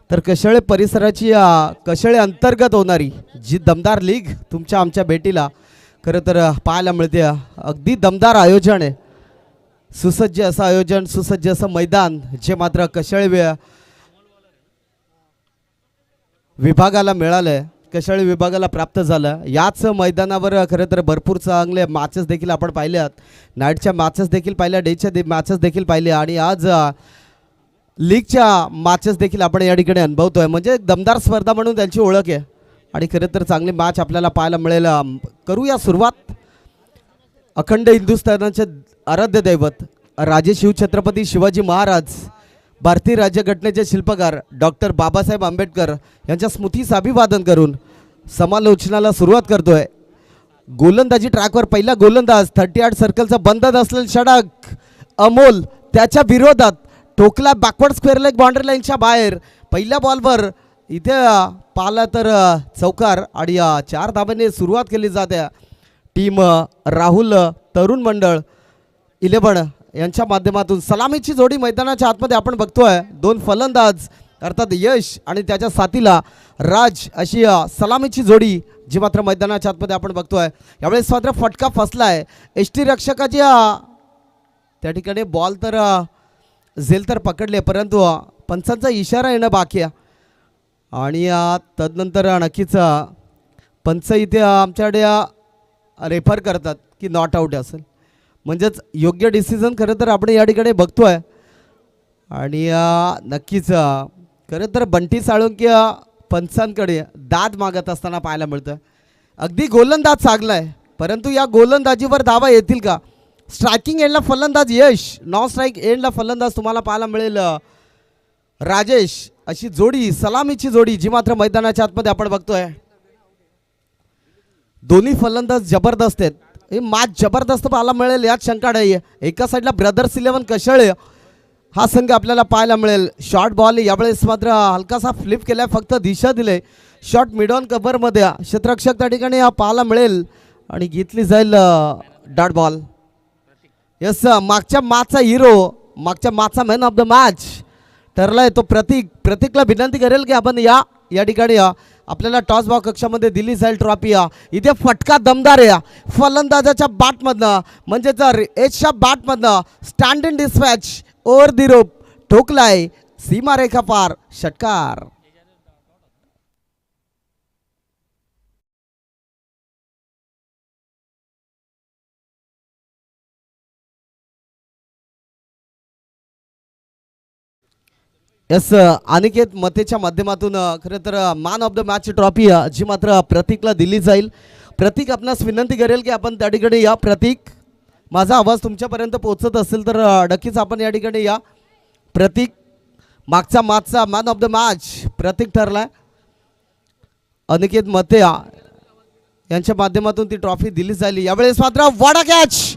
तर कशाळे परिसराची कशाळे अंतर्गत होणारी जी दमदार लीग तुमच्या आमच्या भेटीला खरं तर पाहायला मिळते. अगदी दमदार आयोजन आहे, सुसज्ज असं आयोजन, सुसज्ज असं मैदान जे मात्र कशाळे विभागाला मिळालंय, कशाळे विभागाला प्राप्त झालं. याच मैदानावर खरं तर भरपूर चांगले मॅचेस देखील आपण पाहिल्यात, नाईटच्या मॅचेस देखील पाहिल्या, डेच्या मॅचेस देखील पाहिल्या आणि आज लीगच्या मॅचेस देखील आपण या ठिकाणी अनुभवतोय. म्हणजे दमदार स्पर्धा म्हणून त्यांची ओळख आहे आणि खरं तर चांगली मॅच आपल्याला पाहायला मिळेल. करूया सुरुवात. अखंड हिंदुस्थानाचे आराध्य दैवत राजे शिवछत्रपती शिवाजी महाराज, भारतीय राज्यघटनेचे शिल्पकार डॉक्टर बाबासाहेब आंबेडकर यांच्या स्मृतीस अभिवादन करून समालोचनाला सुरुवात करतोय. गोलंदाजी ट्रॅकवर पहिला गोलंदाज 38 सर्कलचा बंधन असलेला षटक अमोल, त्याच्या विरोधात ठोकला बॅकवर्ड स्क्वेअर लेग बाउंड्री लाईनच्या बाहेर. पहिल्या बॉलवर इथे पाहिला तर चौकार आणि 4 धाबांनी सुरुवात केली जाते. टीम राहुल तरुण मंडळ 11 यांच्या माध्यमातून सलामीची जोडी मैदानाच्या आतमध्ये आपण बघतोय. 2 फलंदाज अर्थात यश आणि त्याच्या साथीला राज अशी सलामीची जोडी जी मात्र मैदानाच्या आतमध्ये आपण बघतोय. यावेळेस मात्र फटका फसलाय एसटी रक्षकाची. त्या ठिकाणी बॉल तर झेल तर पकडले, परंतु पंचांचा इशारा येणं बाकी आहे आणि तदनंतर नक्कीच पंच इथे आमच्याकडे रेफर करतात की नॉट आऊट असेल, म्हणजेच योग्य डिसिजन खरं तर आपण या ठिकाणी बघतोय. आणि नक्कीच खरं तर बंटी साळुंके पंचांकडे दाद मागत असताना पाहायला मिळतं. अगदी गोलंदाज चांगलाय, परंतु या गोलंदाजीवर धावा येतील का? स्ट्रायकिंग एंडला फलंदाज यश, नॉन स्ट्राईक एंडला फलंदाज तुम्हाला पाहायला मिळेल राजेश. अशी जोडी सलामीची जोडी जी मात्र मैदानाच्या आतमध्ये आपण बघतोय. दोन्ही फलंदाज जबरदस्त आहेत, हे मॅच जबरदस्त पाहायला मिळेल यात शंका नाही. एका साईडला ब्रदर्स 11 कशाळे हा संघ आपल्याला पाहायला मिळेल. शॉर्ट बॉल यावेळेस मात्र हलकासा फ्लिप केलाय, फक्त दिशा दिले. शॉर्ट मिड ऑन कव्हरमध्ये क्षेत्ररक्षक त्या ठिकाणी पाहायला मिळेल आणि घेतली जाईल डॉट बॉल. यस, मागच्या मॅचचा हिरो, मागच्या मॅचचा मॅन ऑफ द मॅच ठरलाय तो प्रतीक. प्रतीकला विनंती करेल की आपण या ठिकाणी आपल्याला टॉस बॉक्स कक्षामध्ये दिली जाईल ट्रॉफी. इथे फटका दमदार आहे फलंदाजाच्या बॅटमधनं, म्हणजेच एजच्या बॅटमधनं stand in dispatch over the rope ठोकलाय सीमारेखा पार, षटकार. यस, अनिकेत मतेच्या माध्यमातून खरं तर man of the match trophy जी मात्र प्रतीकला दिली जाईल. प्रतीक आपणास विनंती करेल की आपण त्या ठिकाणी या. प्रतीक, माझा आवाज तुमच्यापर्यंत पोहोचत असेल तर नक्कीच आपण या ठिकाणी या. प्रतीक, मागचा मॅचचा मॅन ऑफ द मॅच प्रतीक ठरलाय. अनिकेत मते यांच्या माध्यमातून ती ट्रॉफी दिली जाईल. यावेळेस मात्र वडा कॅच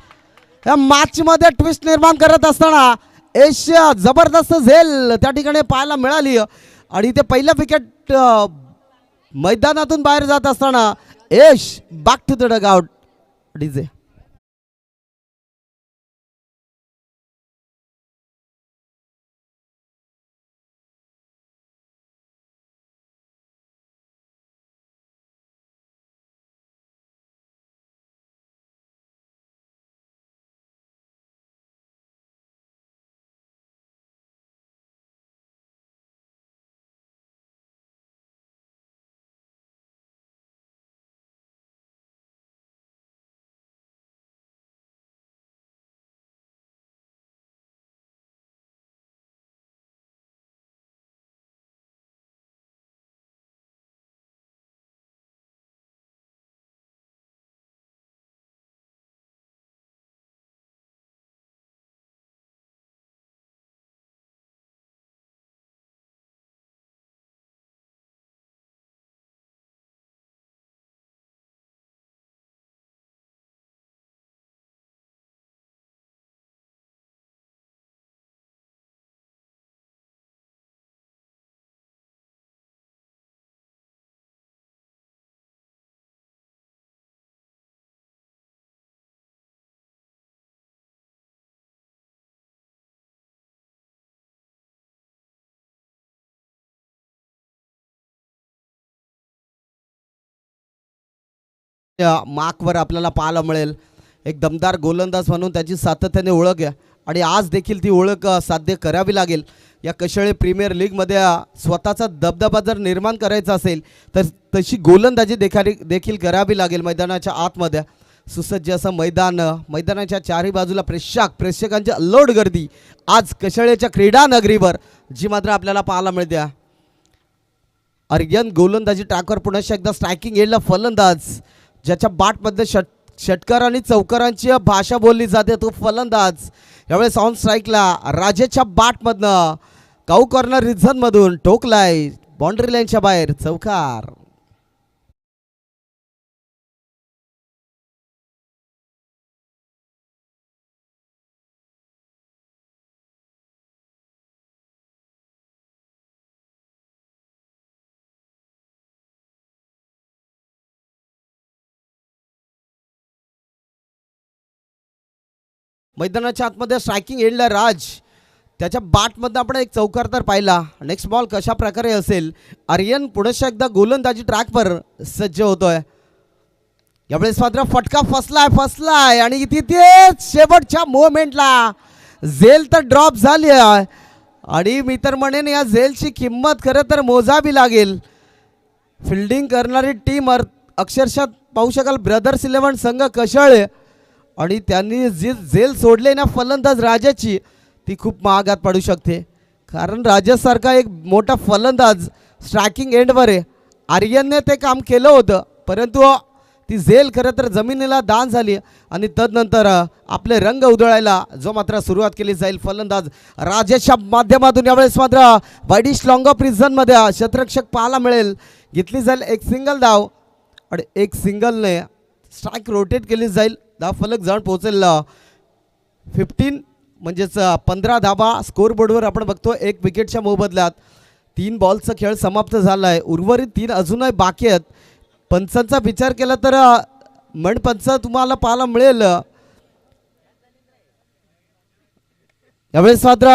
या मॅच मध्ये ट्विस्ट निर्माण करत असताना एशिया जबरदस्त झेल त्या ठिकाणी पाहायला मिळाली आणि ते पहिलं विकेट मैदानातून बाहेर जात असताना Yash back to the dugout. DJ या मार्कवर आपल्याला पाहायला मिळेल. एक दमदार गोलंदाज म्हणून त्याची सातत्याने ओळख आहे आणि आज देखील ती ओळख साध्य करावी लागेल. या कशाळे प्रीमियर लीगमध्ये स्वतःचा दबदबा जर निर्माण करायचा असेल तर तशी गोलंदाजी देखील करावी लागेल. मैदानाच्या आतमध्ये सुसज्ज असं मैदान, मैदानाच्या चारही बाजूला प्रेक्षकांची अल्लोड गर्दी आज कशाळेच्या क्रीडा नगरीवर जी मात्र आपल्याला पाहायला मिळते. आर्यन गोलंदाजी ट्रॅकवर पुन्हा एकदा स्ट्रायकिंग एंडला फलंदाज, ज्याच्या बॅटमध्ये षटकार आणि चौकारांची भाषा बोलली जाते तो फलंदाज. यावेळेस ऑन स्ट्राईकला राजेच्या बॅटमधनं काऊ कॉर्नर रिझनमधून ठोकलाय बाउंड्री लाईनच्या बाहेर, चौकार. मैदानाच्या आतमध्ये स्ट्रायकिंग एंडला राज, त्याच्या बॅटमधनं आपण एक चौकार तर पाहिला. नेक्स्ट बॉल कशा प्रकारे असेल. आर्यन पुढे एकदा गोलंदाजी ट्रॅकवर सज्ज होतोय. यावेळेस मात्र फटका फसलाय आणि तिथे शेवटच्या मोमेंटला झेल तर ड्रॉप झाली आहे आणि मी तर म्हणेन या झेलची किंमत खरं तर मोजावी लागेल. फिल्डिंग करणारी टीम अक्षरशः पाहू शकाल ब्रदर्स 11 संघ कशाळे आणि त्यांनी जी झेल सोडले ना फलंदाज राजाची ती खूप महागात पडू शकते. कारण राजासारखा एक मोठा फलंदाज स्ट्रायकिंग एंडवर आहे. आर्यनने ते काम केलं होतं परंतु ती झेल खरं तर जमिनीला दान झाली आणि तदनंतर आपले रंग उधळायला जो मात्र सुरुवात केली जाईल. फलंदाज राजाच्या माध्यमातून यावेळेस मात्र वाईडिश लॉंग ऑफ रिझनमध्ये क्षेत्ररक्षक पाहायला मिळेल. घेतली जाईल एक सिंगल धाव आणि एक सिंगलने स्ट्राईक रोटेट केली जाईल. धाव फलक जाऊन पोहोचेल 15 म्हणजेच 15 धावा स्कोरबोर्डवर आपण बघतो. एक विकेटच्या मोबदल्यात 3 बॉलचा खेळ समाप्त झाला आहे. उर्वरित 3 अजूनही बाकी आहेत. पंचांचा विचार केला तर मंडपंच तुम्हाला पाहायला मिळेल. यावेळेस मात्र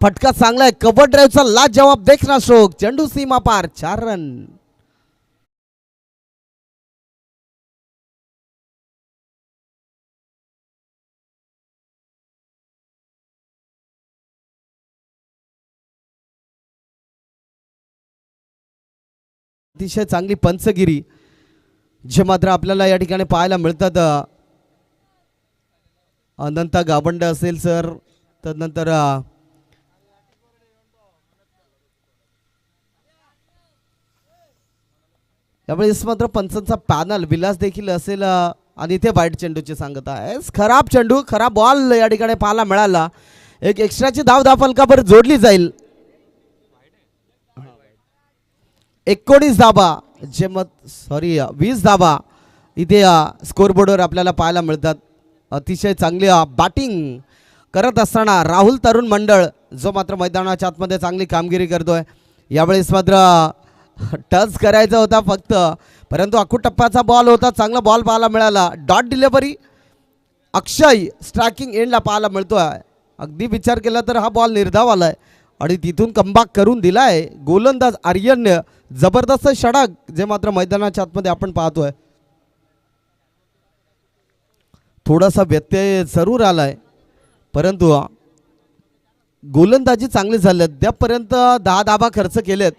फटका चांगला आहे. कव्हर ड्राईव्हचा लास्ट जवाब देखना स्ट्रोक, चेंडू सीमा पार, 4 रन. अतिशय चांगली पंचगिरी जे मात्र आपल्याला या ठिकाणी पाहायला मिळतात. अनंत गावंडे असेल सर, तदनंतर यावेळेस मात्र पंचांचा पॅनल विलास देखील असेल आणि इथे वाईट चेंडूची सांगत आहे. खराब चेंडू, खराब बॉल या ठिकाणी पाहायला मिळाला. एक एक्स्ट्राची धाव फलकावर जोडली जाईल. 19 धाबा जे 20 धाबा इथे स्कोरबोर्डवर आपल्याला पाहायला मिळतात. अतिशय चांगली बॅटिंग करत असताना राहुल तरुण मंडळ जो मात्र मैदानाच्या आतमध्ये चांगली कामगिरी करतोय. यावेळेस मात्र टच करायचा होता फक्त, परंतु अकुटप्पाचा बॉल होता. चांगला बॉल पाहायला मिळाला. डॉट डिलिव्हरी अक्षय स्ट्रायकिंग एंडला पाहायला मिळतोय. अगदी विचार केला तर हा बॉल निर्धाव आलाय आणि तिथून कमबॅक करून दिलाय गोलंदाज आर्यनने. जबरदस्त षटक जे मात्र मैदानाच्या आतमध्ये आपण पाहतोय. थोडासा व्यत्यय जरूर आलाय परंतु गोलंदाजी चांगली झाली. अद्यापर्यंत 10 धावा खर्च केलेत.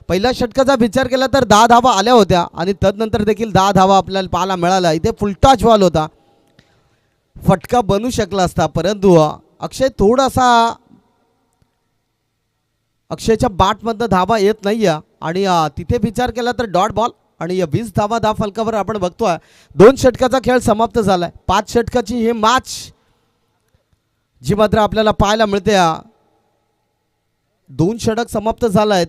पहिल्या षटकाचा विचार केला तर 10 धावा आल्या होत्या आणि तदनंतर देखील 10 धावा आपल्याला पाहायला मिळाला. इथे फुलटॉच बॉल होता, फटका बनू शकला असता परंतु अक्षय थोडासा अक्षयच्या बॅटमधनं धावा येत नाही आणि तिथे विचार केला तर डॉट बॉल आणि 20 धावा फलकावर आपण बघतोय. 2 षटकाचा खेळ समाप्त झालाय. 5 षटकाची ही मॅच जी मात्र आपल्याला पाहायला मिळते. 2 षटक समाप्त झालायत.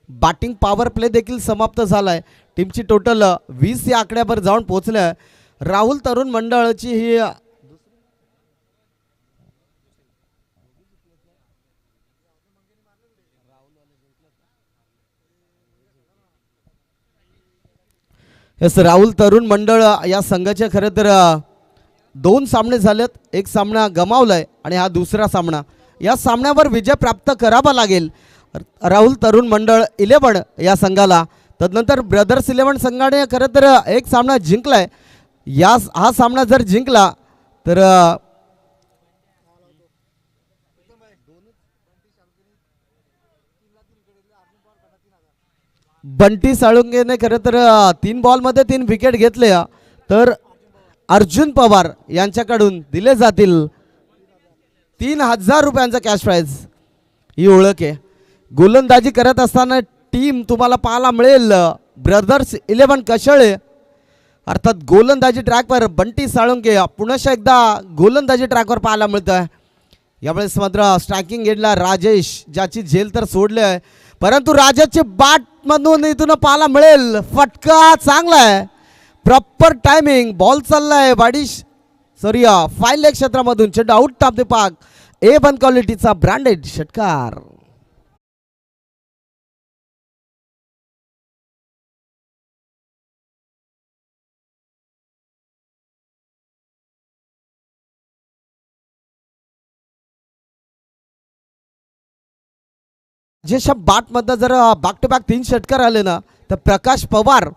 बॅटिंग पॉवर प्ले देखील समाप्त झालाय. टीमची टोटल 20 या आकड्यावर जाऊन पोहोचले. राहुल तरुण मंडळाची ही राहुल तरुण मंडळ या संघाचे खरं तर 2 सामने झालेत. एक सामना गमावलाय आणि हा दुसरा सामना. या सामन्यावर विजय प्राप्त करावा लागेल राहुल तरुण मंडळ 11 या संघाला. तदनंतर ब्रदर्स 11 संघाने खरं तर एक सामना जिंकलाय. हा सामना जर जिंकला तर बंटी साळुंकेने खरं तर 3 बॉलमध्ये 3 विकेट घेतले. तर अर्जुन पवार यांच्याकडून दिले जातील 3000 रुपयांचा कॅश प्राइज. ही ओळख आहे. गोलंदाजी करत असताना टीम तुम्हाला पाहायला मिळेल ब्रदर्स 11 कशळे, अर्थात गोलंदाजी ट्रॅकवर बंटी साळुंके पुन्हा एकदा गोलंदाजी ट्रॅकवर पाहायला मिळतं. यावेळेस मात्र स्ट्रायकिंग एंडला राजेश, ज्याची झेल तर सोडली आहे, परंतु राजाची बाट मधून इथून पाहायला मिळेल फटका चांगला आहे. प्रॉपर टायमिंग, बॉल चाललाय वाडीश सॉरी फाईल लेग क्षेत्रामधून, चेंडू out of the park. A1 क्वालिटीचा ब्रँडेड षटकार. जे बाट मध्ये जर बॅक टू बॅक 3 षटकार आले ना तर प्रकाश पवार,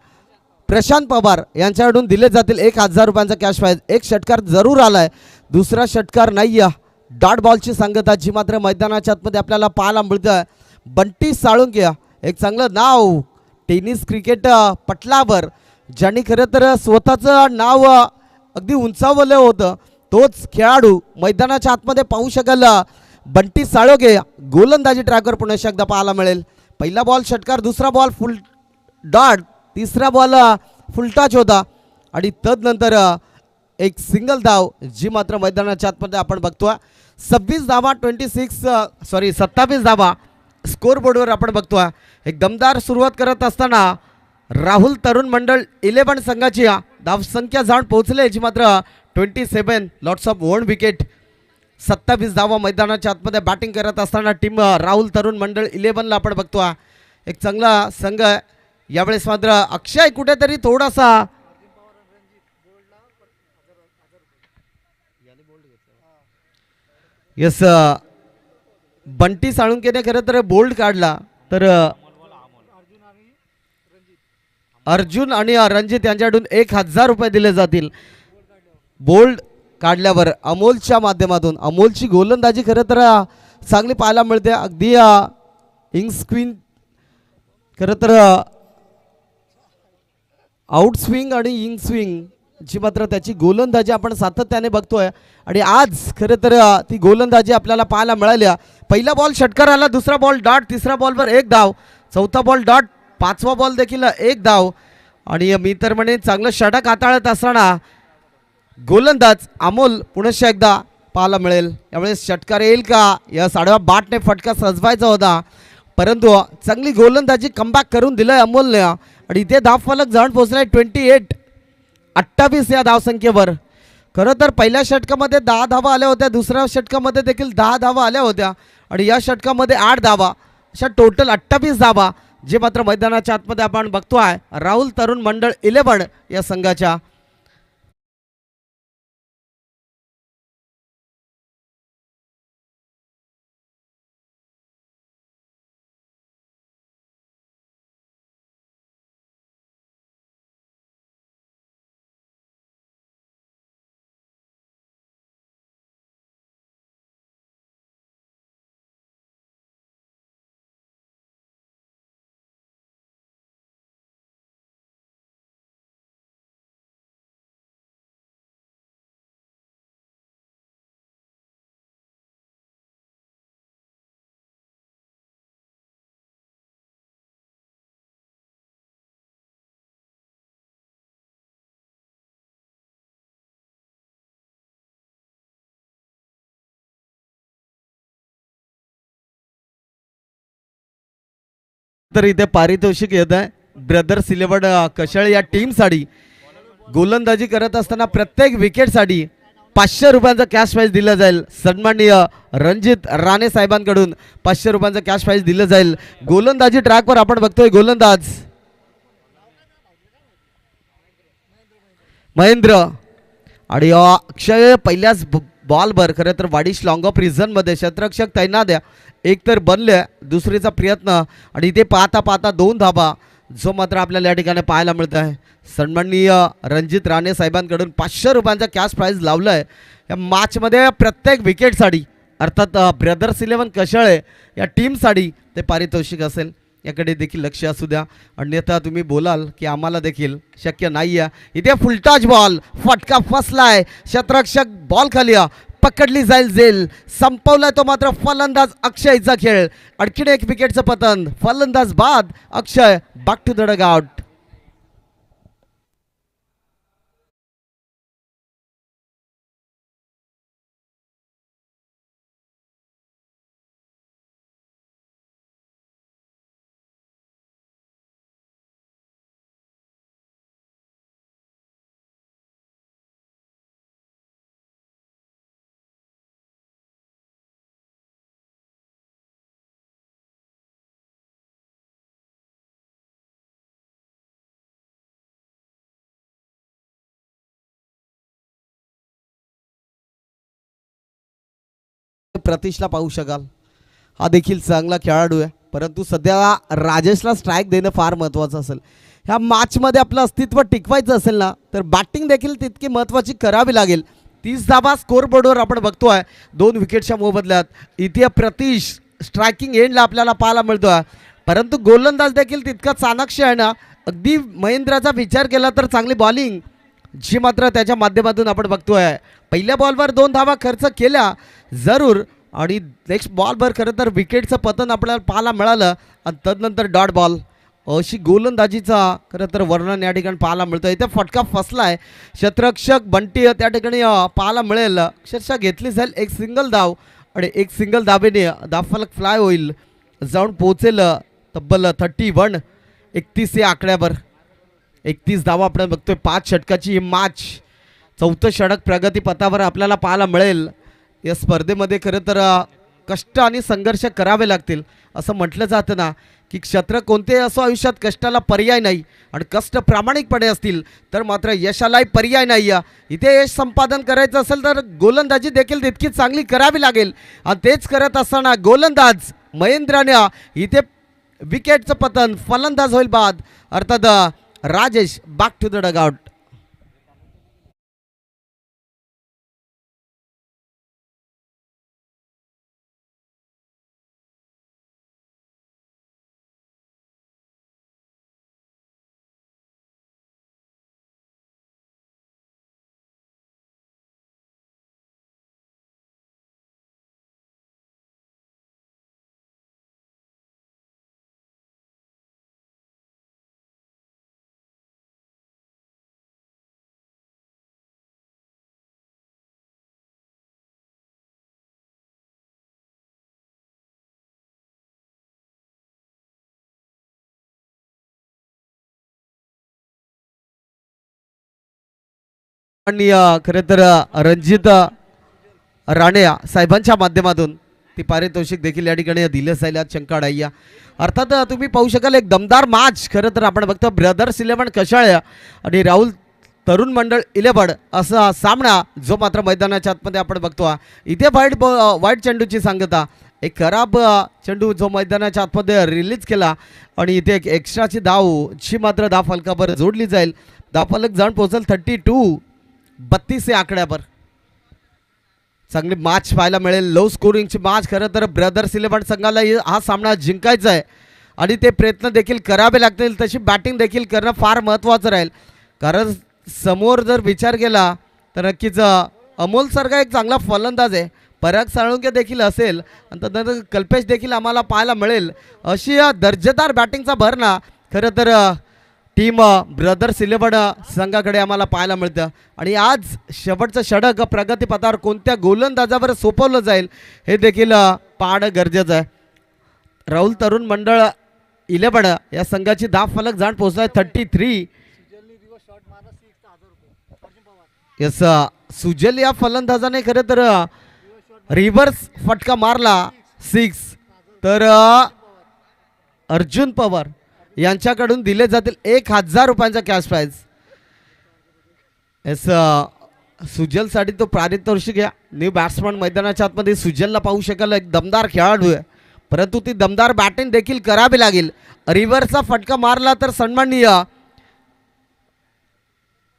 प्रशांत पवार यांच्याकडून दिले जातील 1000 रुपयांचा कॅश प्राइज. एक षटकार जरूर आलाय, दुसरा षटकार नाही. डॉट बॉलची सांगता जी मात्र मैदानाच्या आतमध्ये आपल्याला पाहायला मिळतं. बंटी साळुंके एक चांगलं नाव टेनिस क्रिकेट पटलावर, ज्यांनी खरं तर स्वतःचं नाव अगदी उंचावलं होतं, तोच खेळाडू मैदानाच्या आतमध्ये पाहू शकाल. बंटी साळुंके गोलंदाजी ट्रॅकवर पुन्हा एकदा पाहायला मिळेल. पहिला बॉल षटकार, दुसरा बॉल फुल डॉट, तिसरा बॉल फुल टच होता आणि तदनंतर एक सिंगल धाव जी मात्र मैदानाच्या आतमध्ये आपण बघतोय. 26 धावा 27 धावा स्कोर बोर्डवर आपण बघतोय. एक दमदार सुरुवात करत असताना राहुल तरुण मंडळ 11 संघाची धावसंख्या जाऊन पोहोचले, जी मात्र 27 लॉट्स ऑफ 1 विकेट. 27 धावा मैदानाच्या आतमध्ये बॅटिंग करत असताना टीम राहुल तरुण मंडळ 11ला आपण बघतोय. एक चांगला संघ आहे. यावेळेस मात्र अक्षय कुठेतरी थोडासा यस बंटी साळुंकेने खरं तर बोल्ड काढला, तर अर्जुन आणि रणजित यांच्याकडून 1000 रुपये दिले जातील बोल्ड काढल्यावर. अमोलच्या माध्यमातून अमोलची गोलंदाजी खरं तर चांगली पाहायला मिळते. अगदी इंग स्क्वीन खरं तर आउट स्विंग आणि इन स्विंग जी मात्र त्याची गोलंदाजी आपण सातत्याने बघतोय आणि आज खरं तर ती गोलंदाजी आपल्याला पाहायला मिळाल्या. पहिला बॉल षटकार आला, दुसरा बॉल डॉट, तिसरा बॉलवर 1 धाव, चौथा बॉल डॉट, पाचवा बॉल देखील 1 धाव. आणि मी तर म्हणे चांगलं षटक हाताळत असताना गोलंदाज अमोल पुन्हा एकदा पाहायला मिळेल. यावेळेस षटकार येईल का? या साडव्या बाटने फटका सजवायचा होता, परंतु चांगली गोलंदाजी कमबॅक करून दिलंय अमोलने आणि इथे धावफलक जाऊन पोहोचलाय 28 या धावसंख्येवर. खरं तर पहिल्या षटकामध्ये 10 धावा आल्या होत्या, दुसऱ्या षटकामध्ये देखील 10 धावा आल्या होत्या आणि या षटकामध्ये 8 धावा, अशा टोटल 28 धावा जे मात्र मैदानाच्या आतमध्ये आपण बघतोय राहुल तरुण मंडळ 11 या संघाच्या. तर इथे पारितोषिक येत आहे ब्रदर्स 11 कशाळ या टीमसाठी. गोलंदाजी करत असताना प्रत्येक विकेटसाठी 500 रुपयांचा कॅश प्राइज दिला जाईल. सन्माननीय रणजित राणे साहेबांकडून 500 रुपयांचा कॅश प्राइज दिलं जाईल. गोलंदाजी ट्रॅकवर आपण बघतोय गोलंदाज महेंद्र आणि अक्षय पहिल्याच बॉलवर खरं तर वाडीश लॉंग ऑफ रिझनमध्ये क्षेत्ररक्षक तैनात आहे. एक तर बनले, दुसरीचा प्रयत्न आणि इथे पाहता पाहता 2 धाबा जो मात्र आपल्याला या ठिकाणी पाहायला मिळत आहे. सन्माननीय रणजित राणे साहेबांकडून 500 रुपयांचा कॅश प्राईज लावलं आहे या मॅचमध्ये. प्रत्येक विकेटसाठी अर्थात ब्रदर्स 11 कशाळे या टीमसाठी ते पारितोषिक असेल, याकडे देखील लक्ष असू द्या. अन्यथा तुम्ही बोलाल की आम्हाला देखील शक्य नाही आहे. इथे फुलटाच बॉल, फटका फसलाय, क्षेत्ररक्षक बॉल खाली पकडली जाईल जेल, संपवलाय तो मात्र फलंदाज अक्षयचा खेळ. आणखीन एक विकेटचं पतन, फलंदाज बाद अक्षय, बॅक टू द डगआउट. प्रतीशला पाहू शकाल, हा देखील चांगला खेळाडू आहे, परंतु सध्या राजेशला स्ट्राईक देणं फार महत्त्वाचं असेल. ह्या मॅचमध्ये आपलं अस्तित्व टिकवायचं असेल ना, तर बॅटिंग देखील तितकी महत्त्वाची करावी लागेल. 30 धावा स्कोरबोर्डवर आपण बघतोय 2 विकेटच्या मोबदल्यात. इथे प्रतीश स्ट्रायकिंग एंडला आपल्याला पाहायला मिळतोय, परंतु गोलंदाज देखील तितका चाणक्य आहे ना. अगदी महेंद्राचा विचार केला तर चांगली बॉलिंग जी मात्र त्याच्या माध्यमातून आपण बघतोय. पहिल्या बॉलवर 2 धावा खर्च केल्या जरूर, आणि नेक्स्ट बॉलवर खरं तर विकेटचं पतन आपल्याला पाहायला मिळालं, आणि तदनंतर डॉट बॉल अशी गोलंदाजीचा खरं तर वर्णन या ठिकाणी पाहायला मिळतं. इथे फटका फसलाय, क्षेत्ररक्षक बंटी त्या ठिकाणी पाहायला मिळेल. अक्षरशः घेतली जाईल एक सिंगल धाव, आणि एक सिंगल धावेने धावफलक फ्लाय होईल, जाऊन पोहोचेल तब्बल 31 या आकड्यावर. 31 धावा आपण बघतोय. 5 षटकाची ही मॅच, 4थं षटक प्रगतीपथावर आपल्याला पाहायला मिळेल. या स्पर्धेमध्ये खरं तर कष्ट आणि संघर्ष करावे लागतील असं म्हटलं जातं ना, की क्षेत्र कोणतेही असो आयुष्यात कष्टाला पर्याय नाही, आणि कष्ट प्रामाणिकपणे असतील तर मात्र यशालाही पर्याय नाही. इथे यश संपादन करायचं असेल तर गोलंदाजी देखील तितकी चांगली करावी लागेल, आणि तेच करत असताना गोलंदाज महेंद्राने इथे विकेटचं पतन, फलंदाज होईल बाद, अर्थात Rajesh back to the dugout. आणि खरं तर रणजित राणे साहेबांच्या माध्यमातून ती पारितोषिक देखील या ठिकाणी दिलं जाईल आज शंकाडाय्या. अर्थात तुम्ही पाहू शकाल एक दमदार मॅच खरं तर आपण बघतो. ब्रदर्स 11 कशाळे आणि राहुल तरुण मंडळ 11 असा सामना जो मात्र मैदानाच्या आतमध्ये आपण बघतो. इथे वाईट चेंडूची सांगता, एक खराब चेंडू जो मैदानाच्या आतमध्ये रिलीज केला, आणि इथे एक एक्स्ट्राची धाव जी मात्र धावफलकावर जोडली जाईल. धावफलक जाऊन पोहोचेल 32 या आकड्यावर. चांगली मॅच पाहायला मिळेल, लो स्कोरिंगची मॅच. खरं तर ब्रदर्स 11 संघाला हा सामना जिंकायचा आहे, आणि ते प्रयत्न देखील करावे लागतील. तशी बॅटिंग देखील करणं फार महत्त्वाचं राहील, कारण समोर जर विचार केला तर नक्कीच अमोल सारखा एक चांगला फलंदाज आहे, पराग साळुंके देखील असेल, आणि त्यानंतर कल्पेश देखील आम्हाला पाहायला मिळेल. अशी दर्जेदार बॅटिंगचा भरणा खरं तर टीम ब्रदर्स 11 संघाकडे आम्हाला पाहायला मिळतं. आणि आज शेवटचं षटक प्रगतीपथावर कोणत्या गोलंदाजावर सोपवलं जाईल हे देखील पाहणं गरजेचं आहे. राहुल तरुण मंडळ 11 या संघाची धावफलक जाण पोहोचलाय 33. यस, सुजल या फलंदाजाने खरं तर रिव्हर्स फटका मारला 6. तर अर्जुन पवार यांच्याकडून दिले जातील 1000 रुपयांचा कॅश प्राइज. यस, सुजलसाठी तो पारितोषिक घ्या. न्यू बॅट्समन मैदानाच्या आतमध्ये सुजलला पाहू शकाल, एक दमदार खेळाडू आहे, परंतु ती दमदार बॅटिंग देखील करावी लागेल. रिव्हरचा फटका मारला तर सन्माननीय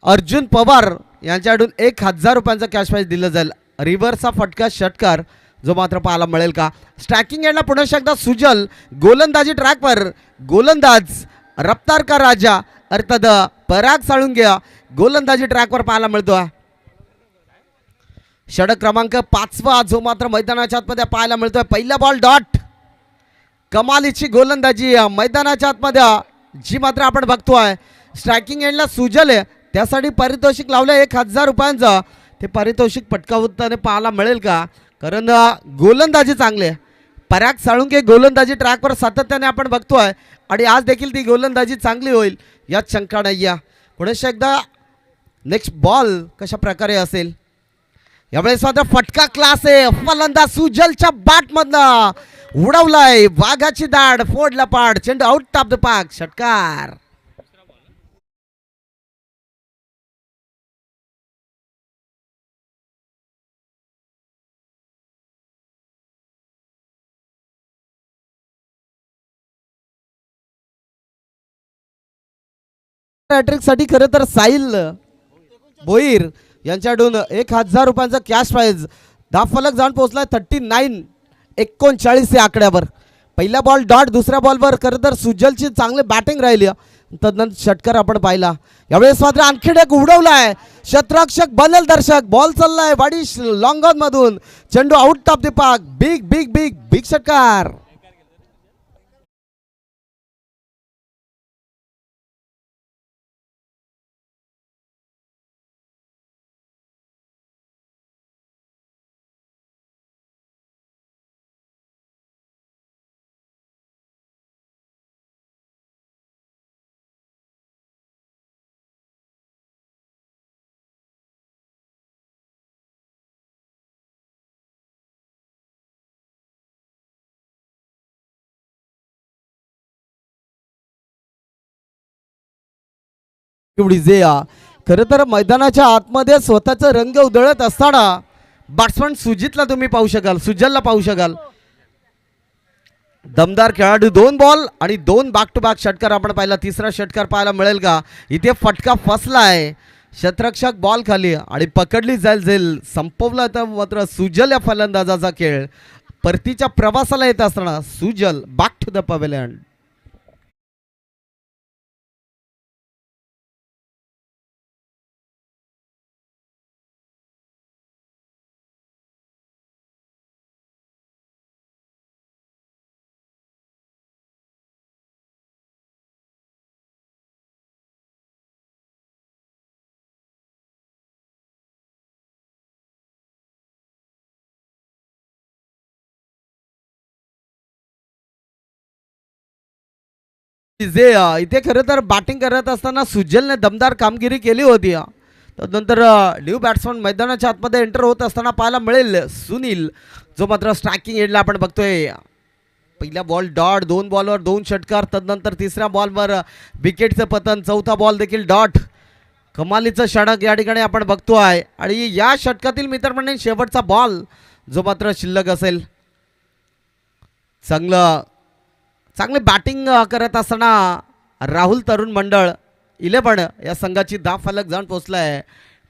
अर्जुन पवार यांच्याकडून 1000 रुपयांचा कॅश प्राइज दिलं जाईल. रिव्हरचा फटका षटकार जो मात्र पाहायला मिळेल का. स्ट्रायकिंग एंडला पुन्हा एकदा सुजल, गोलंदाजी ट्रॅकवर गोलंदाज रफ्तार का राजा अर्थात पराग साळुंगे गोलंदाजी ट्रॅकवर पाहायला मिळतोय. षटक क्रमांक 5 जो मात्र मैदानाच्या आतमध्ये पाहायला मिळतोय. पहिला बॉल डॉट, कमालीची गोलंदाजी मैदानाच्या आतमध्ये जी मात्र आपण बघतोय. स्ट्रायकिंग एंडला सुजल आहे, त्यासाठी पारितोषिक लावलं 1000 रुपयांचं. ते पारितोषिक पटकावताना पाहायला मिळेल का, कारण गोलंदाजी चांगले. पराग साळुंके गोलंदाजी ट्रॅकवर सातत्याने आपण बघतोय आणि आज देखील ती गोलंदाजी चांगली होईल यात शंका नाही आहे. पुढे एकदा नेक्स्ट बॉल कशा प्रकारे असेल. यावेळेस मात्र फटका क्लास आहे. फलंदाज सुजलच्या बॅटमधनं उडवलाय वाघाची दाढ, फोडला पाड, चेंडू आउट ऑफ द पार्क, षटकार. हॅट्रिक साठी खरं तर साहिल भोईर यांच्याकडून 1000 रुपयांचा कॅश प्राइज. फलक जाऊन पोहोचलाय 39-39 या आकड्यावर. पहिला बॉल डॉट, दुसऱ्या बॉलवर खरं तर सुजलची चांगली बॅटिंग राहिली. तदनंतर षटकार आपण पाहिला. यावेळेस मात्र आणखी एक उडवलाय क्षेत्ररक्षक बनल दर्शक. बॉल चाललाय वाडी लॉंग ऑन मधून, चेंडू out of the park, big big big big षटकार. खरं तर मैदानाच्या आतमध्ये स्वतःचा रंग उधळत असताना बॅट्समन सुजितला तुम्ही पाहू शकाल, सुजलला पाहू शकाल. दमदार खेळाडू. 2 बॉल आणि 2 बॅक टू बॅक षटकार आपण पाहिला. तिसरा षटकार पाहायला मिळेल का. इथे फटका फसलाय, क्षेत्ररक्षक बॉल खाली आणि पकडली जाईल. संपवला तर मात्र सुजल या फलंदाजाचा खेळ. परतीच्या प्रवासाला येत असताना सुजल बॅक टू द पवेलियन. इथे खरं तर बॅटिंग करत असताना सुजलने दमदार कामगिरी केली होती. नंतर न्यू बॅट्समन मैदानाच्या आतमध्ये एंटर होत असताना पाहायला मिळेल सुनील, जो मात्र स्ट्रायकिंग एंडला आपण बघतोय. पहिला बॉल डॉट, 2 बॉलवर 2 षटकार. तदनंतर तिसऱ्या बॉलवर विकेटचं पतन, चौथा बॉल देखील डॉट. कमालीचं षटक या ठिकाणी आपण बघतोय आणि या षटकातील मित्रमंडळी शेवटचा बॉल जो मात्र शिल्लक असेल. चांगले बॅटिंग करत असताना राहुल तरुण मंडळ 11 या संघाची फलक जाऊन पोहोचलाय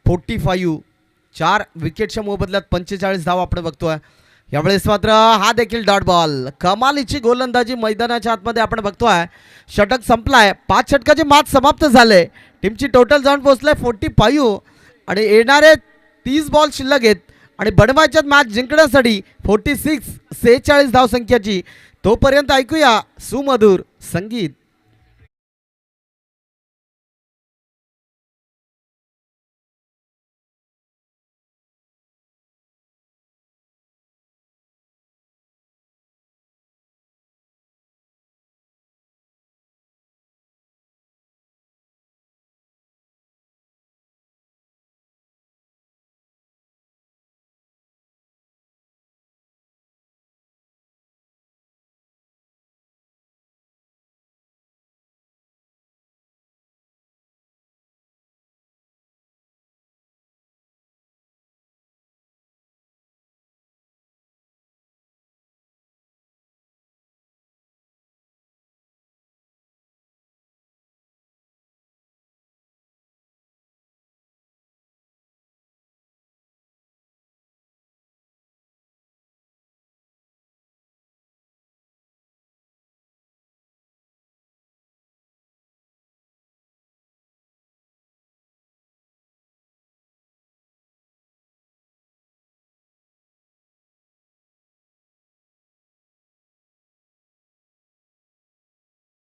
45. 4 विकेटच्या मोबदल्यात 45 धाव आपण बघतोय. यावेळेस मात्र हा देखील डॉट बॉल. कमालीची गोलंदाजी मैदानाच्या आतमध्ये आपण बघतोय. षटक संपलाय. 5 षटकाचे मॅच समाप्त झाले. टीमची टोटल जाऊन पोहोचलाय 45 आणि येणारे 30 बॉल शिल्लक आहेत आणि बनवायच्यात मॅच जिंकण्यासाठी 46 धाव संख्याची. तोपर्यंत ऐकूया सुमधुर संगीत.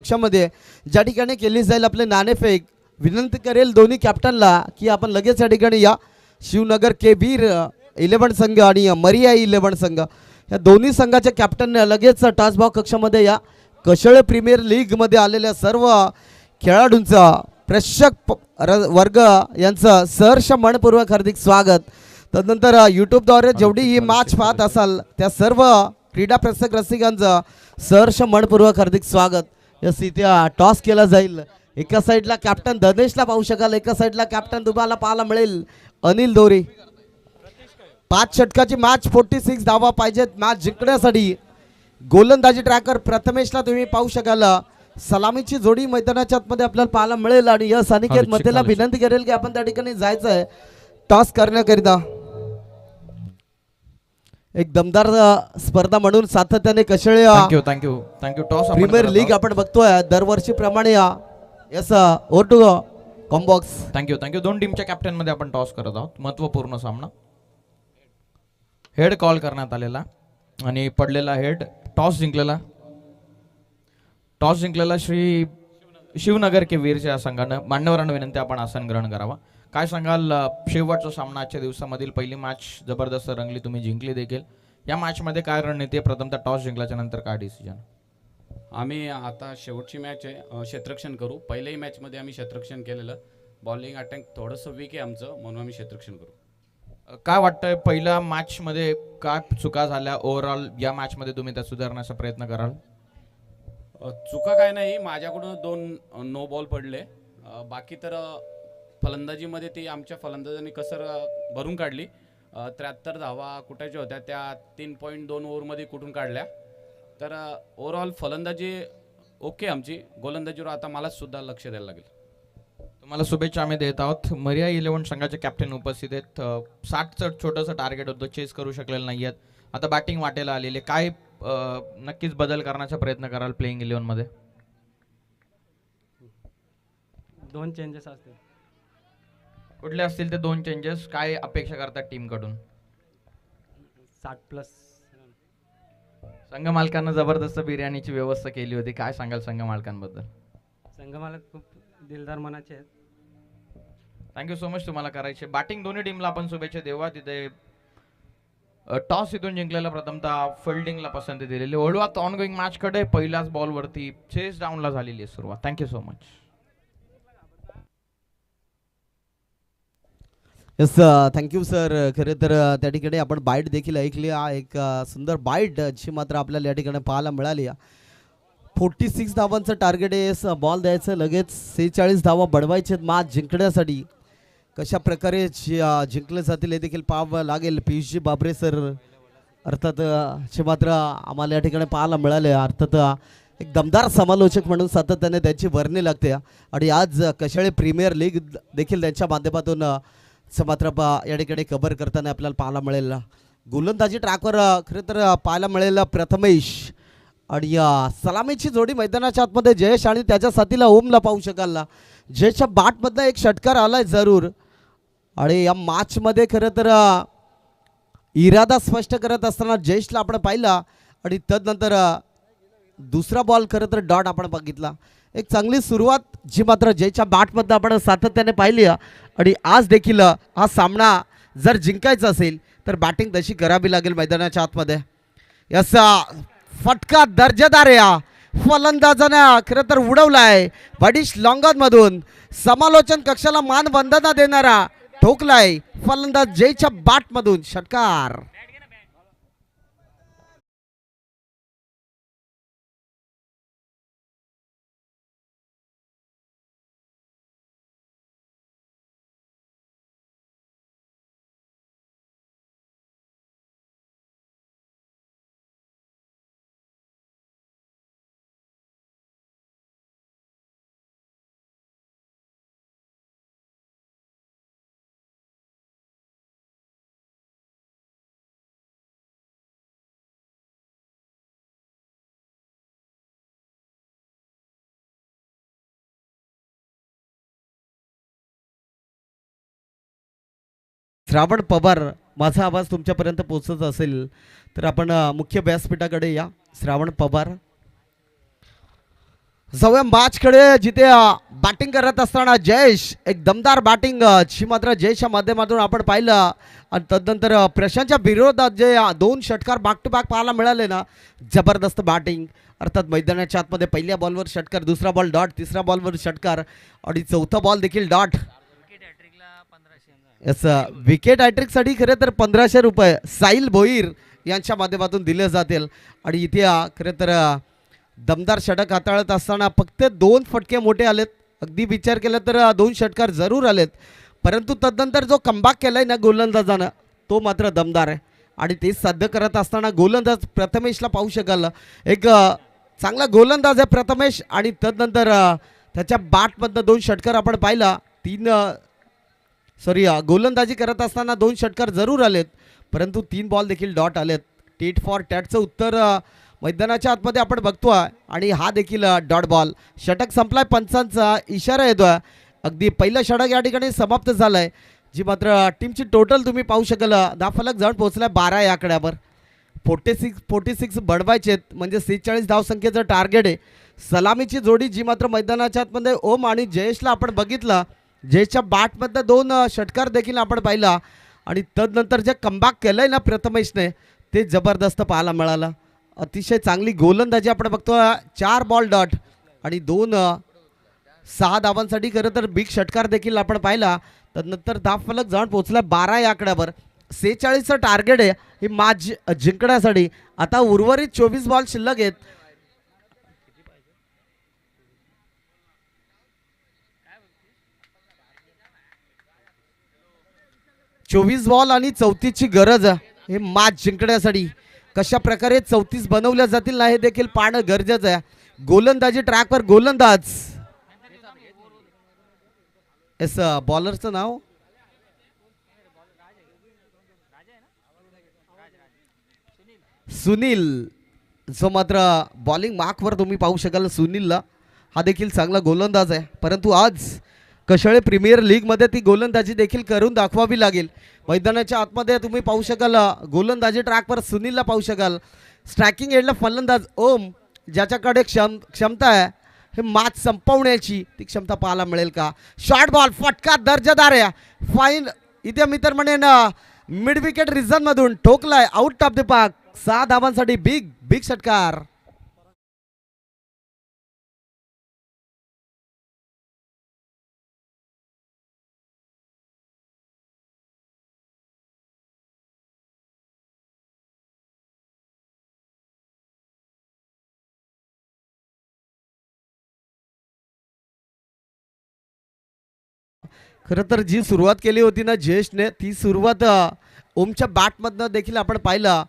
कक्षामध्ये ज्या ठिकाणी केली जाईल आपले नाणेफेक. विनंती करेल दोन्ही कॅप्टनला की आपण लगेच या ठिकाणी या. शिवनगर के वीर 11 संघ आणि मरिया 11 संघ या दोन्ही संघाच्या कॅप्टन लगेच टॉसबॉल कक्षामध्ये या. कशळे प्रीमियर लीगमध्ये आलेल्या सर्व खेळाडूंचा प्रेक्षक वर्ग यांचं सहर्ष मनपूर्वक हार्दिक स्वागत. तदनंतर यूट्यूबद्वारे जेवढी ही मॅच पाहत असाल त्या सर्व क्रीडा प्रेक्षक रसिकांचं सहर्ष मनपूर्वक हार्दिक स्वागत. यस इथे टॉस केला जाईल. एका साईडला कॅप्टन धनेशला पाहू शकाल, एका साईडला कॅप्टन तुम्हाला पाहायला मिळेल अनिल दोरे. 5 षटकाची मॅच 46 धावा पाहिजेत मॅच जिंकण्यासाठी. गोलंदाजी ट्रॅकर प्रथमेशला तुम्ही पाहू शकाल. सलामीची जोडी मैदानाच्या आतमध्ये आपल्याला पाहायला मिळेल. आणि यस अनिकेत मतेला विनंती करेल की आपण त्या ठिकाणी जायचं आहे टॉस करण्याकरिता. एक दमदार स्पर्धा म्हणून सातत्याने कशळे थँक्यू टॉस प्रीमियर लीग आपण बघतोय दरवर्षीप्रमाणे. यस ओव्हर टू कॉम्बॉक्स. थँक्यू दोन टीमच्या कॅप्टन मध्ये आपण टॉस करत आहोत. महत्वपूर्ण सामना. हेड कॉल करण्यात आलेला आणि पडलेला हेड. टॉस जिंकलेला श्री शिवनगर के वीरच्या संघानं. मान्यवरांना विनंती आपण आसन ग्रहण करावा. काय सांगाल शेवटचा सामना आजच्या दिवसामधील पहिली मॅच जबरदस्त रंगली, तुम्ही जिंकली देखील. या मॅचमध्ये काय रणनीती आहे? प्रथमतः टॉस जिंकल्याच्या नंतर काय डिसिजन? आम्ही आता शेवटची मॅच आहे क्षेत्ररक्षण करू. पहिल्याही मॅचमध्ये आम्ही क्षेत्ररक्षण केलेलं. बॉलिंग अटॅक थोडंसं वीक आहे आमचं, म्हणून आम्ही क्षेत्ररक्षण करू. काय वाटतंय पहिल्या मॅचमध्ये काय चुका झाल्या? ओव्हरऑल या मॅचमध्ये तुम्ही त्या सुधारण्याचा प्रयत्न कराल? चुका काय नाही, माझ्याकडून 2 नो बॉल पडले. बाकी तर फलंदाजीमध्ये ती आमच्या फलंदाजांनी कसर भरून काढली. 73 धावा कुठाच्या होत्या त्या 3.2 ओव्हरमध्ये कुठून काढल्या. तर ओव्हरऑल फलंदाजी ओके आमची. गोलंदाजीवर आता मलाच सुद्धा लक्ष द्यायला लागेल. तुम्हाला शुभेच्छा आम्ही देत आहोत. मरिया 11 संघाचे कॅप्टन उपस्थित आहेत. 60चं छोटंसं टार्गेट होतं, चेस करू शकलेलं नाही आहेत. आता बॅटिंग वाटेला आलेले. काय नक्कीच बदल करण्याचा प्रयत्न कराल प्लेइंग 11 मध्ये? 2 चेंजेस असतील. कुठले असतील ते 2 चेंजेस? काय अपेक्षा करतात टीम कडून? 60+ संघ मालकांना जबरदस्त बिर्याणीची व्यवस्था केली होती. काय सांगाल संघ मालकांबद्दल? संघ मालक खूप दिलदार मनाचे आहेत. Thank you so much. तुम्हाला करायचे बॅटिंग दोन्ही टीमला आपण शुभेच्छा देवा. तिथे टॉस इथून जिंकलेला प्रथमतः फिल्डिंगला पसंती दिलेली. ओळवात ऑनगोईंग मॅच कडे पहिल्याच बॉलवरती चेस डाऊनला झालेली आहे सुरुवात. Thank you so much. Yes thank you sir. खरे तर त्या ठिकाणी आपण बाईट देखील ऐकली. एक सुंदर बाईट जी मात्र आपल्याला या ठिकाणी पाहायला मिळाली. 46 धावांचं टार्गेट आहे. बॉल द्यायचं लगेच 46 धावा बढवायचे मॅच जिंकण्यासाठी. कशा प्रकारे जिंकले जातील हे देखील पाहावं लागेल. पियुषजी बाबरे सर अर्थात जे मात्र आम्हाला या ठिकाणी पाहायला मिळाले. अर्थात एक दमदार समालोचक म्हणून सातत्याने त्यांची वर्णी लागते. आणि आज कशाळे प्रीमियर लीग देखील त्यांच्या माध्यमातून मात्र या ठिकाणी कव्हर करताना आपल्याला पाहायला मिळेल. गोलंदाजी ट्रॅकवर खरं तर पाहायला मिळेल प्रथमेश. आणि सलामीची जोडी मैदानाच्या आतमध्ये जयेश आणि त्याच्या साथीला ओमला पाहू शकाल. जयेशच्या बॅटमधनं एक षटकार आलाय जरूर. आणि या मॅचमध्ये खरं तर इरादा स्पष्ट करत असताना जयेशला आपण पाहिला. आणि तदनंतर दुसरा बॉल खरं तर डॉट आपण बघितला. एक चांगली सुरुवात जी मात्र जयच्या बॅटमधनं आपण सातत्याने पाहिली. आणि आज देखील हा सामना जर जिंकायचा असेल तर बॅटिंग तशी करावी लागेल मैदानाच्या आतमध्ये. याचा फटका दर्जेदार या फलंदाजानं खरं तर उडवलाय. बडीश लॉंगॉनमधून समालोचन कक्षाला मानवंदना देणारा ठोकलाय फलंदाज जयच्या बॅटमधून षटकार. श्रावण पवार, माझा आवाज तुमच्यापर्यंत पोहोचत असेल तर आपण मुख्य व्यासपीठाकडे या. श्रावण पवार, जाऊया मॅचकडे, जिथे बॅटिंग करत असताना जयेश एक दमदार बॅटिंग ची मात्र जयेशच्या माध्यमातून आपण पाहिलं. आणि तदनंतर प्रशांतच्या विरोधात जे 2 षटकार बॅक टू बॅक पाहायला मिळाले ना, जबरदस्त बॅटिंग. अर्थात मैदानाच्या आतमध्ये पहिल्या बॉलवर षटकार, दुसरा बॉल डॉट, तिसऱ्या बॉलवर षटकार आणि चौथा बॉल देखील डॉट. यस, विकेट हॅट्रिकसाठी खरं तर 1500 रुपये साहिल भोईर यांच्या माध्यमातून दिले जातील. आणि इथे खरं तर दमदार षटक हाताळत असताना फक्त 2 फटके मोठे आलेत. अगदी विचार केला तर 2 षटकार जरूर आलेत, परंतु तदनंतर जो कमबॅक केलाय ना गोलंदाजानं, तो मात्र दमदार आहे. आणि ते साध्य करत असताना गोलंदाज प्रथमेशला पाहू शकाल. एक चांगला गोलंदाज आहे प्रथमेश. आणि तदनंतर त्याच्या बॅटमधनं 2 षटकार आपण पाहिला. गोलंदाजी करत असताना 2 षटकार जरूर आलेत, परंतु 3 बॉल देखील डॉट आलेत. टेट फॉर टॅटचं उत्तर मैदानाच्या आतमध्ये आपण बघतोय. आणि हा देखील डॉट बॉल. षटक संपलाय, पंचांचा इशारा येतोय. अगदी पहिलं षटक या ठिकाणी समाप्त झालंय. जी मात्र टीमची टोटल तुम्ही पाहू शकाल, धावफलक जाऊन पोहोचलाय 12 या आकड्यावर. 46 बनवायचेत, म्हणजे 46 धावसंख्येचं टार्गेट आहे. सलामीची जोडी जी मात्र मैदानाच्या आतमध्ये ओम आणि जयेशला आपण बघितलं. जयेशच्या बॅटमधनं 2 षटकार देखील आपण पाहिला. आणि तदनंतर जे कमबॅक केलंय ना प्रथमेशने, ते जबरदस्त पाहायला मिळालं. अतिशय चांगली गोलंदाजी आपण बघतो. 4 बॉल डॉट आणि 6 धावांसाठी खरं तर बिग षटकार देखील आपण पाहिला. तदनंतर धावफलक जाऊन पोहोचला 12 या आकड्यावर. 46चं टार्गेट आहे ही मॅच जिंकण्यासाठी. आता उर्वरित 24 बॉल शिल्लक आहेत. चोवीस बॉल आणि 34ची गरज आहे हे मॅच जिंकण्यासाठी. कशा प्रकारे 34 बनवल्या जातील ना, हे देखील पाहणं गरजेचं आहे. गोलंदाजी ट्रॅकवर गोलंदाज. एस, बॉलरचं नाव सुनील, जो मात्र बॉलिंग मार्कवर तुम्ही पाहू शकाल सुनीलला. हा देखील चांगला गोलंदाज आहे, परंतु आज कशाळे प्रीमियर लीगमध्ये ती गोलंदाजी देखील करून दाखवावी लागेल. मैदानाच्या आतमध्ये तुम्ही पाहू शकाल गोलंदाजी ट्रॅकवर सुनीलला पाहू शकाल. स्ट्रायकिंग एंडला फलंदाज ओम, ज्याच्याकडे क्षमता आहे हे मॅच संपवण्याची, ती क्षमता पाहायला मिळेल का. शॉर्ट बॉल, फटका दर्जेदार आहे. फाईन इथे मी तर म्हणेन मिड विकेट रिझन मधून ठोकलाय, आउट ऑफ द पार्क. 6 धावांसाठी बिग षटकार. खरं तर जी सुरुवात केली होती ना जयेशने, ती सुरुवात ओमच्या बॅटमधनं देखील आपण पाहिलं.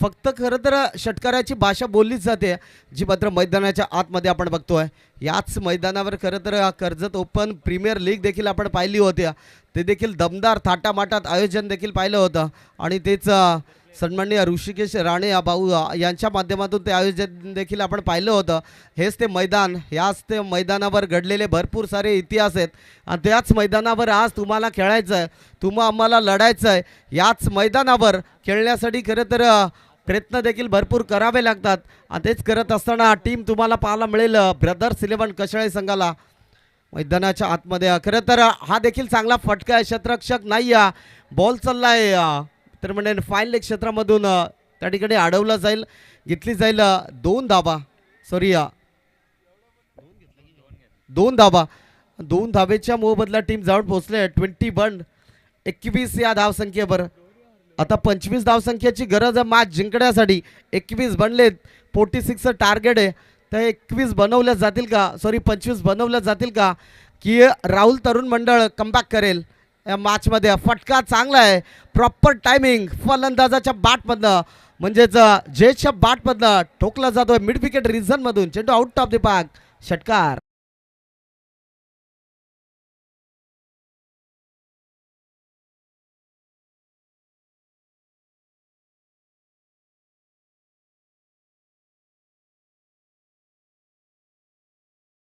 फक्त खरं तर षटकाराची भाषा बोललीच जाते, जी मात्र मैदानाच्या आतमध्ये आपण बघतोय. याच मैदानावर खरं तर कर्जत ओपन प्रीमियर लीग देखील आपण पाहिली होती. ते देखील दमदार थाटामाटात आयोजन देखील पाहिलं होतं. आणि तेच सन्माननीय ऋषिकेश राणे भाऊ यांच्या माध्यमातून ते आयोजन देखील आपण पाहिलं होतं. हेच ते मैदान, याच ते मैदानावर घडलेले भरपूर सारे इतिहास आहेत. आणि त्याच मैदानावर आज तुम्हाला खेळायचं आहे, आम्हाला लढायचं आहे. याच मैदानावर खेळण्यासाठी खरं तर प्रयत्न देखील भरपूर करावे लागतात. आणि तेच करत असताना टीम तुम्हाला पाहायला मिळेल ब्रदर्स 11 कशाळे संघाला मैदानाच्या आतमध्ये. खरं तर हा देखील चांगला फटका आहे, क्षेत्ररक्षक नाही. बॉल चाललाय तर म्हणजे फाईन लेग क्षेत्रामधून त्या ठिकाणी अडवला जाईल, घेतली जाईल 2 धावा. 2 धावेच्या मोबदला टीम जाऊन पोहोचले 21 या धावसंख्येवर. आता 25 धावसंख्येची गरज आहे मॅच जिंकण्यासाठी. 21 बनलेत, 46चं टार्गेट आहे. तर 21 बनवल्या जातील का, 25 बनवल्या जातील का, की राहुल तरुण मंडळ कमबॅक करेल या मॅचमध्ये. फटका चांगला आहे, प्रॉपर टायमिंग फलंदाजाच्या बॅटमधनं, म्हणजेच जयेशच्या बॅटमधनं ठोकला जातोय मिड विकेट रिझन मधून. चेंडू आउट ऑफ द पार्क, षटकार.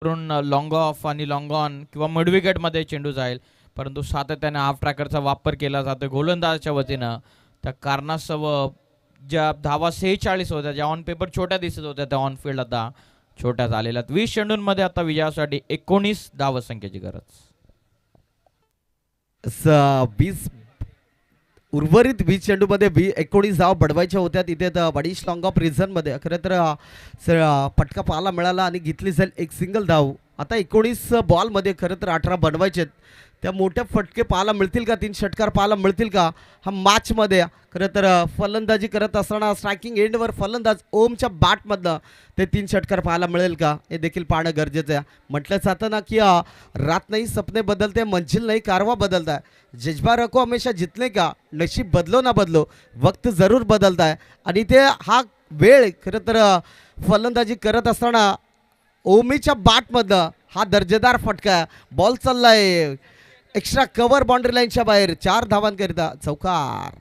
लॉंग ऑफ आणि लॉंग ऑन किंवा मिड विकेटमध्ये चेंडू जाईल, परंतु सातत्याने हाफ ट्रॅकरचा वापर केला जातो गोलंदाजाच्या वतीनं. त्या कारणास्तव ज्या धावा 46 होत्या, ज्या ऑन पेपर छोट्या दिसत होत्या, त्या ऑन फील्ड आता छोट्या झालेल्या 20 चेंडूंमध्ये आता विजयासाठी 19 धावसंख्येची गरज. 20 उर्वरित 20 चेंडूमध्ये 19 धाव बडवायच्या होत्या. तिथे बडीश लॉंग ऑफ रिझनमध्ये खरं तर फटका पाहायला मिळाला आणि घेतली जाईल एक सिंगल धाव. आता 19 बॉलमध्ये खरं तर 18 बनवायचे आहेत. त्या मोठ्या फटके पाहायला मिळतील का, 3 षटकार पाहायला मिळतील का हा मॅचमध्ये. खरं तर फलंदाजी करत असताना स्ट्रायकिंग एंडवर फलंदाज ओमच्या बॅटमधनं ते 3 षटकार पाहायला मिळेल का हे देखील पाहणं गरजेचं आहे. म्हटलं जातं ना की रात नाही सपने बदलते, मंजिल नाही कारवा बदलता है. जज्बा रखो हमेशा जितने का, नशीब बदलो ना बदलो, वक्त जरूर बदलता है. आणि ते हा वेळ खरं तर फलंदाजी करत असताना ओमीच्या बॅटमधनं हा दर्जेदार फटका, बॉल चाललाय एक्स्ट्रा कव्हर बाउंड्री लाईनच्या बाहेर, 4 धावांकरिता चौकार.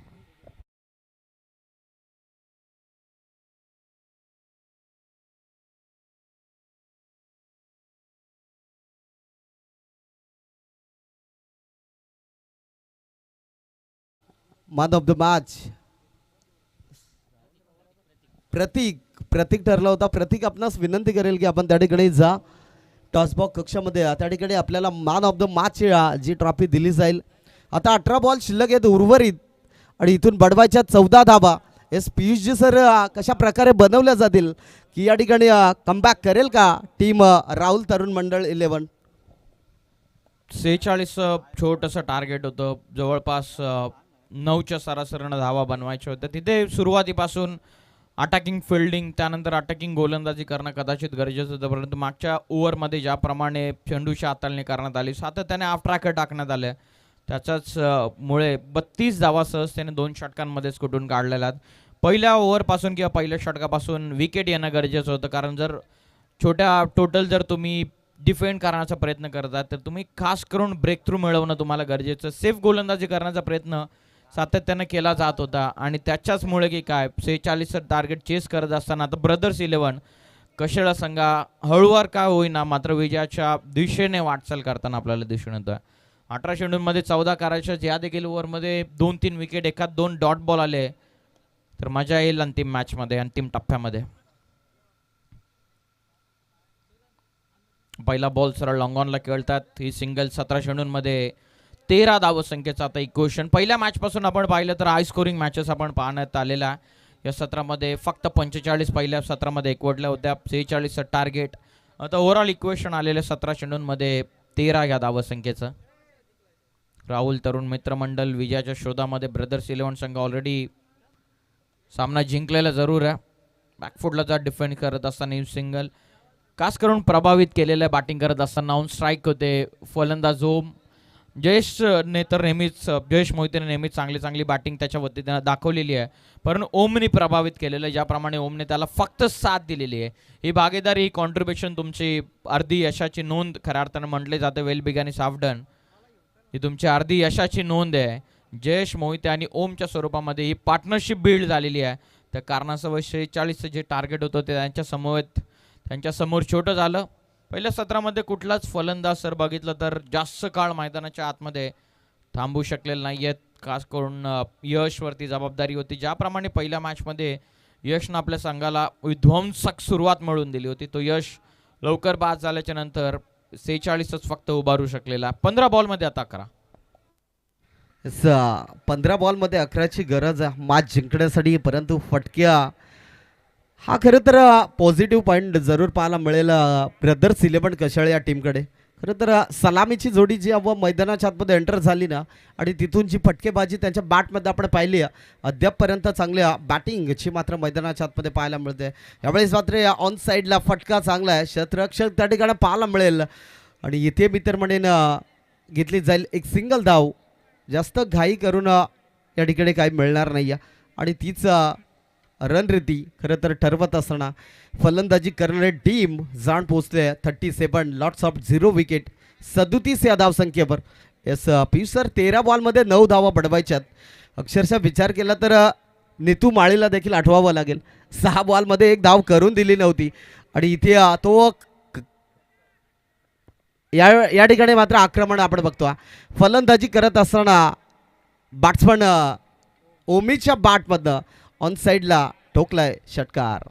मॅन ऑफ द मॅच प्रतीक ठरला होता. प्रतीक आपणास विनंती करेल की आपण त्या ठिकाणी जा. टॉसबॉक्स कक्षामध्ये त्या ठिकाणी आपल्याला मॅन ऑफ द मॅच जी ट्रॉफी दिली जाईल. आता 18 बॉल शिल्लक आहेत उर्वरित आणि इथून बडवायच्या 14 धाबा. एस पियुषजी सर कशा प्रकारे बनवल्या जातील की या ठिकाणी कमबॅक करेल का टीम राहुल तरुण मंडळ 11. 46 छोटंसं टार्गेट होतं. जवळपास 9च्या सरासरीनं धावा बनवायच्या होत्या. तिथे सुरुवातीपासून अटॅकिंग फिल्डिंग त्यानंतर अटॅकिंग गोलंदाजी करणं कदाचित गरजेचं होतं. परंतु मागच्या ओव्हरमध्ये ज्याप्रमाणे चेंडूची हाताळणी करण्यात आली, सातत्याने ऑफ ट्रॅकर टाकण्यात आल्या, त्याच्याच मुळे 32 धावा सहजतेने 2 षटकांमध्येच कुठून काढलेल्या. पहिल्या ओव्हरपासून किंवा पहिल्या षटकापासून विकेट येणं गरजेचं होतं. कारण जर छोट्या टोटल जर तुम्ही डिफेंड करण्याचा प्रयत्न करतात तर तुम्ही खास करून ब्रेक थ्रू मिळवणं तुम्हाला गरजेचं. सेफ गोलंदाजी करण्याचा प्रयत्न सातत्यानं केला जात होता आणि त्याच्याचमुळे की काय 46चं टार्गेट चेस करत असताना आता ब्रदर्स 11 कशाला संघा हळूवार का होईना मात्र विजयाच्या दिशेने वाटचाल करताना आपल्याला दिसून येतं. 18 चेंडूंमध्ये 14 करायच्या. या देखील ओव्हरमध्ये 2-3 विकेट, एखाद 2 डॉट बॉल आले तर मजा येईल अंतिम मॅचमध्ये, अंतिम टप्प्यामध्ये. पहिला बॉल सरळ लॉंग ऑनला खेळतात. ही सिंगल 17 चेंडूंमध्ये 13 धावसंख्येचा आता इक्वेशन. पहिल्या मॅचपासून आपण पाहिलं तर हाय स्कोरिंग मॅचेस आपण पाहण्यात आलेल्या. या सत्रामध्ये फक्त 45 पहिल्या सत्रामध्ये एकवटल्या होत्या. 46चं टार्गेट. आता ओव्हरऑल इक्वेशन आलेलं 17 चेंडूंमध्ये 13 या धावसंख्येचं. राहुल तरुण मित्रमंडळ विजयाच्या शोधामध्ये. ब्रदर्स 11 संघ ऑलरेडी सामना जिंकलेला जरूर आहे. बॅकफुटला जा डिफेंड करत असताना सिंगल खास करून प्रभावित केलेलं आहे. बॅटिंग करत असताना ऑन स्ट्राईक होते फलंदाज ओम. जयेशने तर नेहमीच जयेश मोहितेने नेहमीच चांगली बॅटिंग त्याच्या वतीने दाखवलेली आहे. परंतु ओमने प्रभावित केलेलं आहे. ज्याप्रमाणे ओमने त्याला फक्त साथ दिलेली आहे. ही भागीदारी, ही कॉन्ट्रीब्युशन तुमची अर्धी यशाची नोंद खऱ्या अर्थानं म्हटले जाते. वेल बिग आणि साफडन ही तुमची अर्धी यशाची नोंद आहे. जयेश मोहिते आणि ओमच्या स्वरूपामध्ये ही पार्टनरशिप बिल्ड झालेली आहे. त्या कारणासह 46चं जे टार्गेट होतं ते त्यांच्यासमोर छोटं झालं. पहिल्या सत्रामध्ये कुठलाच फलंदाज सर बघितलं तर जास्त काळ मैदानाच्या आतमध्ये थांबू शकलेले नाही आहेत. खास करून यशवरती जबाबदारी होती. ज्याप्रमाणे पहिल्या मॅचमध्ये यशनं आपल्या संघाला विध्वंसक सुरुवात मिळवून दिली होती, तो यश लवकर बाद झाल्याच्या नंतर 46च फक्त उभारू शकलेला. 15 बॉलमध्ये आता 11. 15 बॉलमध्ये 11ची गरज आहे मॅच जिंकण्यासाठी. परंतु फटक्या हा खरं तर पॉझिटिव्ह पॉईंट जरूर पाहायला मिळेल ब्रदर्स 11 कशाळ या टीमकडे. खरं तर सलामीची जोडी जी मैदानाच्या आतमध्ये एंटर झाली ना आणि तिथून जी फटकेबाजी त्यांच्या बॅटमध्ये आपण पाहिली अद्यापपर्यंत चांगल्या बॅटिंगची मात्र मैदानाच्या आतमध्ये पाहायला मिळते. यावेळेस मात्र ऑन साईडला फटका चांगला आहे. क्षेत्ररक्षक त्या ठिकाणी पाहायला मिळेल आणि इथे मित्र म्हणेन घेतली जाईल एक सिंगल धाव. जास्त घाई करून या ठिकाणी काही मिळणार नाही आहे आणि तीच रणनीती खरं तर ठरवत असताना फलंदाजी करणारे टीम जाण पोहोचले 37 लॉट्स ऑफ 0 विकेट 37 या धावसंख्येवर. एस पियुष सर 13 बॉलमध्ये 9 धावा बडवायच्यात. अक्षरशः विचार केला तर नितू माळीला देखील आठवावं लागेल. 6 बॉलमध्ये 1 धाव करून दिली नव्हती आणि इथे तो या ठिकाणी मात्र आक्रमण आपण बघतो. फलंदाजी करत असताना बॅट्समन ओमीच्या बॅटमधनं ऑन साईडला ठोकलाय षटकार.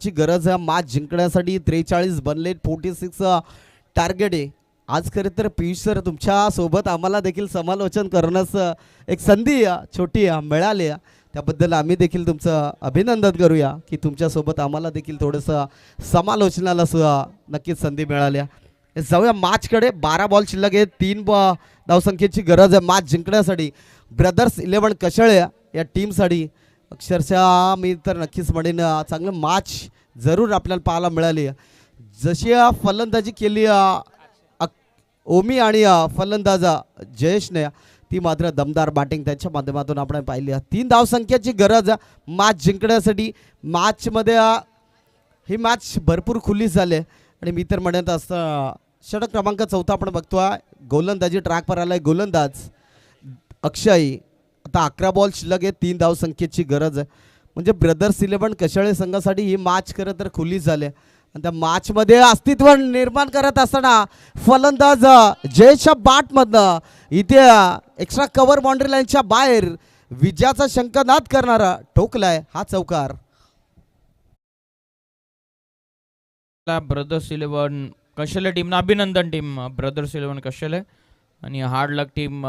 ची गरज आहे मॅच जिंकण्यासाठी. 43 बनले, 46 टार्गेट आहे. आज खरं तर पियुष सर तुमच्या सोबत आम्हाला देखील समालोचन करण्यास एक संधी छोटी मिळाली आहे. त्याबद्दल आम्ही देखील तुमचं अभिनंदन करूया की तुमच्यासोबत आम्हाला देखील थोडंसं समालोचनाला नक्कीच संधी मिळाली आहे. जाऊया मॅचकडे. 12 बॉल शिल्लक आहे, 3 धावसंख्येची गरज आहे मॅच जिंकण्यासाठी. ब्रदर्स 11 कशाळे या टीमसाठी अक्षरशः मी तर नक्कीच म्हणेन चांगलं मॅच जरूर आपल्याला पाहायला मिळाली. जशी फलंदाजी केली ओमी आणि फलंदाज जयेशने, ती मात्र दमदार बॅटिंग त्यांच्या माध्यमातून आपण पाहिली. 3 धावसंख्येची गरज मॅच जिंकण्यासाठी. मॅचमध्ये ही मॅच भरपूर खुली झाली आणि मी तर म्हणत असतं षटक क्रमांक 4 आपण बघतोय. गोलंदाजी ट्रॅकवर आलाय गोलंदाज अक्षय. आता 11 बॉल शिल्लक आहे, 3 धावसंख्येची गरज आहे. म्हणजे ब्रदर्स 11 कशाळे संघासाठी ही मॅच खरं तर खुली झाली आणि त्या मॅचमध्ये अस्तित्व निर्माण करत असताना फलंदाज जयेशच्या बॅटमधनं इथे एक्स्ट्रा कव्हर बाउंड्री लाईनच्या बाहेर विजयाचा शंखनाद करणारा ठोकलाय हा चौकार. ब्रदर्स 11 कशाले टीमनं अभिनंदन. टीम ब्रदर्स 11 कशाले आणि हार्ड लक टीम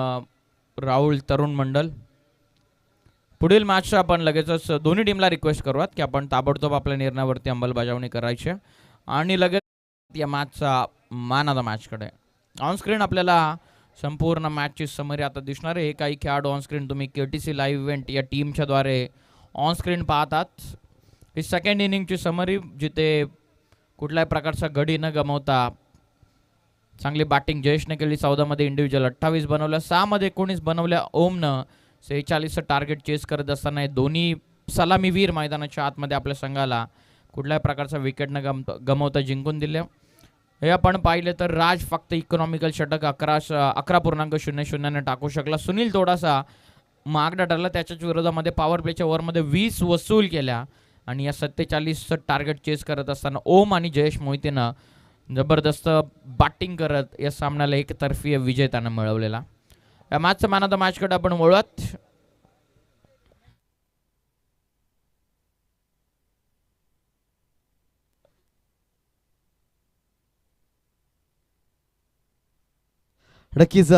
राहुल तरुण मंडल. पुढील मॅच आपण लगेचच दोन्ही टीमला रिक्वेस्ट करूयात की आपण ताबडतोब आपल्या निर्णयावरती अंमलबजावणी करायची आणि लगेच या मॅचचा मॅन ऑफ द मॅचकडे. ऑनस्क्रीन आपल्याला संपूर्ण मॅचची समरी आता दिसणार आहे. हे काही खेळाडू ऑनस्क्रीन तुम्ही KTC लाईव्ह इव्हेंट या टीमच्या द्वारे ऑनस्क्रीन पाहतात. ही सेकंड इनिंगची समरी जिथे कुठल्याही प्रकारचा गडी न गमावता चांगली बॅटिंग जयेशने केली. 14 मध्ये इंडिव्हिज्युअल 28 बनवल्या, 6 मध्ये 19 बनवल्या. ओमनं 46चं टार्गेट चेस करत असताना दोन्ही सलामीवीर मैदानाच्या आतमध्ये आपल्या संघाला कुठल्याही प्रकारचा विकेट न गमावता जिंकून दिले. हे आपण पाहिले तर राज फक्त इकॉनॉमिकल षटक 11.00 टाकू शकला. सुनील थोडासा मागडा ठरला. त्याच्याच विरोधामध्ये पॉवर प्लेच्या ओव्हरमध्ये 20 वसूल केल्या आणि या 47चं टार्गेट चेस करत असताना ओम आणि जयेश मोहितेनं जबरदस्त बॅटिंग करत या सामन्याला एकतर्फी विजय त्यानं मिळवलेला. या मॅचचं मॅन ऑफ द मॅचकडे आपण वळूयात. नक्कीच